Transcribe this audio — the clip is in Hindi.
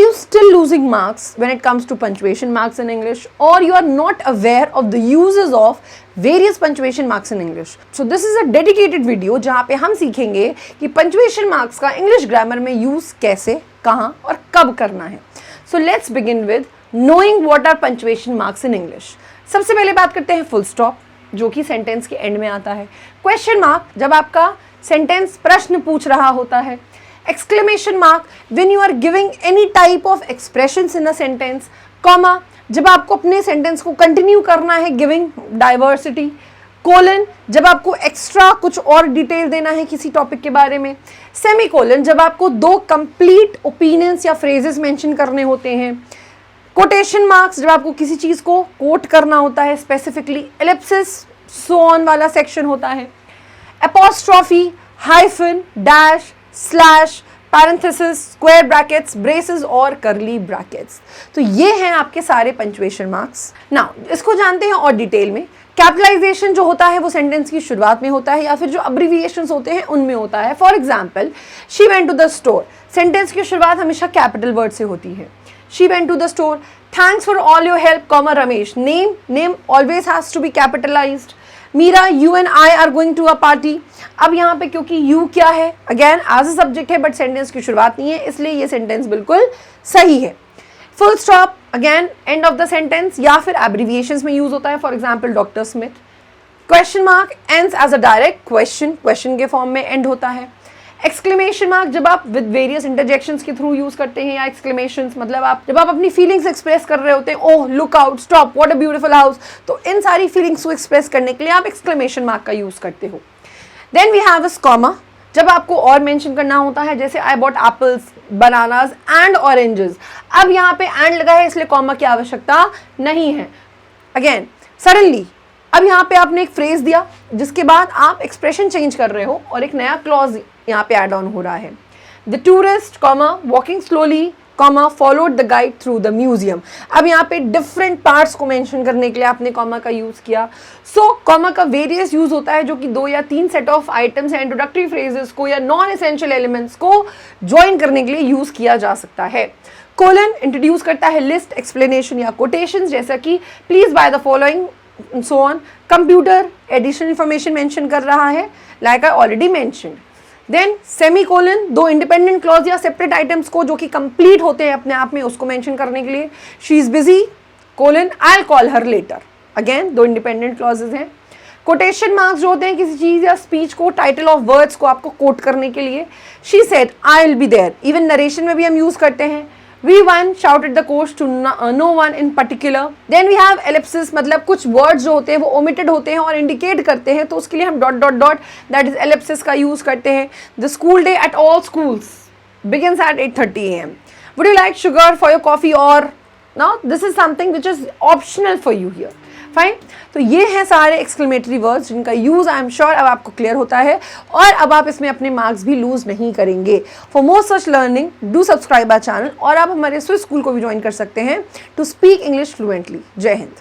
Are you still losing marks when it comes to punctuation marks in English, or you are not aware of the uses of various punctuation marks in English? So this is a dedicated video जहाँ पे हम सीखेंगे कि punctuation marks का English grammar में use कैसे, कहाँ और कब करना है. So let's begin with knowing what are punctuation marks in English. सबसे पहले बात करते हैं full stop, जो कि सेंटेंस के एंड में आता है. क्वेश्चन मार्क जब आपका सेंटेंस प्रश्न पूछ रहा होता है. Exclamation mark when you are giving any type of expressions in a sentence. Comma जब आपको अपने सेंटेंस को कंटिन्यू करना है गिविंग डाइवर्सिटी. कोलन जब आपको एक्स्ट्रा कुछ और डिटेल देना है किसी टॉपिक के बारे में. सेमी कोलन जब आपको दो कंप्लीट ओपिनियंस या फ्रेजेस मेंशन करने होते हैं. कोटेशन मार्क्स जब आपको किसी चीज़ को कोट करना होता है स्पेसिफिकली. एलिप्सिस सो ऑन वाला सेक्शन होता है. Apostrophe, hyphen, dash, slash, parenthesis, square brackets, braces और करली ब्रैकेट्स. तो ये हैं आपके सारे पंक्चुएशन मार्क्स. नाउ इसको जानते हैं और डिटेल में. कैपिटलाइजेशन जो होता है वो सेंटेंस की शुरुआत में होता है या फिर जो अब्रिविएशंस होते हैं उनमें होता है. For example she went to the store. Sentence की शुरुआत हमेशा कैपिटल वर्ड से होती है. She went to the store. Thanks for all your help, comma Ramesh. Name always has to be capitalized. Meera, you and I are going to a party. अब यहाँ पे क्योंकि you क्या है, again as a subject है but sentence की शुरुआत नहीं है, इसलिए ये sentence बिल्कुल सही है. Full stop, again end of the sentence या फिर abbreviations में use होता है. For example, Dr. Smith. Question mark ends as a direct question के form में end होता है. एक्सक्लेमेशन मार्क जब आप विद वेरियस इंटरजेक्शंस के थ्रू यूज करते हैं या एक्सक्लेमेशंस मतलब आप जब आप अपनी फीलिंग्स एक्सप्रेस कर रहे होते हैं. Oh look out, stop, what a beautiful house. तो इन सारी फीलिंग्स को एक्सप्रेस करने के लिए आप एक्सक्लेमेशन मार्क का यूज करते हो. Then we have a comma जब आपको और मेंशन करना होता है, जैसे I bought apples, bananas and oranges. अब यहाँ पे एंड लगा है इसलिए कॉमा की आवश्यकता नहीं है. अगेन सडनली अब यहाँ पे आपने एक फ्रेज दिया जिसके बाद आप एक्सप्रेशन चेंज कर रहे हो और एक नया क्लॉज यहाँ पे ऐड ऑन हो रहा है. The tourist comma walking slowly comma followed the guide through the museum. अब यहाँ पे डिफरेंट पार्ट्स को मेंशन करने के लिए आपने कॉमा का यूज किया. सो कॉमा का वेरियस यूज होता है जो कि 2 या 3 सेट ऑफ आइटम्स या इंट्रोडक्टरी फ्रेजेस को या नॉन एसेंशियल एलिमेंट्स को ज्वाइन करने के लिए यूज किया जा सकता है. कोलन इंट्रोड्यूस करता है लिस्ट, एक्सप्लेनेशन या कोटेशन, जैसा कि please buy the following so on. Computer additional information mention कर रहा है like I already mentioned. Then semi colon दो इंडिपेंडेंट क्लॉज या सेपरेट आइटम्स को जो कि कंप्लीट होते हैं अपने आप में उसको मेंशन करने के लिए. She is busy colon I will call her later. Again दो इंडिपेंडेंट क्लॉजेज हैं. कोटेशन मार्क्स जो होते हैं किसी चीज या स्पीच को, टाइटल ऑफ वर्ड्स को आपको कोट करने के लिए. She said I will be there. Even narration में भी हम यूज करते हैं. We one shouted the course to no one in particular. Then we have ellipsis मतलब कुछ words जो होते हैं वो omitted होते हैं और indicate करते हैं तो उसके लिए हम dot dot dot that is ellipsis का use करते हैं. The school day at all schools begins at 8:30 a.m. Would you like sugar for your coffee or no? This is something which is optional for you here. Fine. तो ये हैं सारे एक्सक्लेमेटरी वर्ड्स जिनका यूज आई एम श्योर अब आपको क्लियर होता है और अब आप इसमें अपने मार्क्स भी लूज नहीं करेंगे. For more such learning do subscribe our channel और आप हमारे स्विस स्कूल को भी ज्वाइन कर सकते हैं टू स्पीक इंग्लिश फ्लुएंटली. जय हिंद.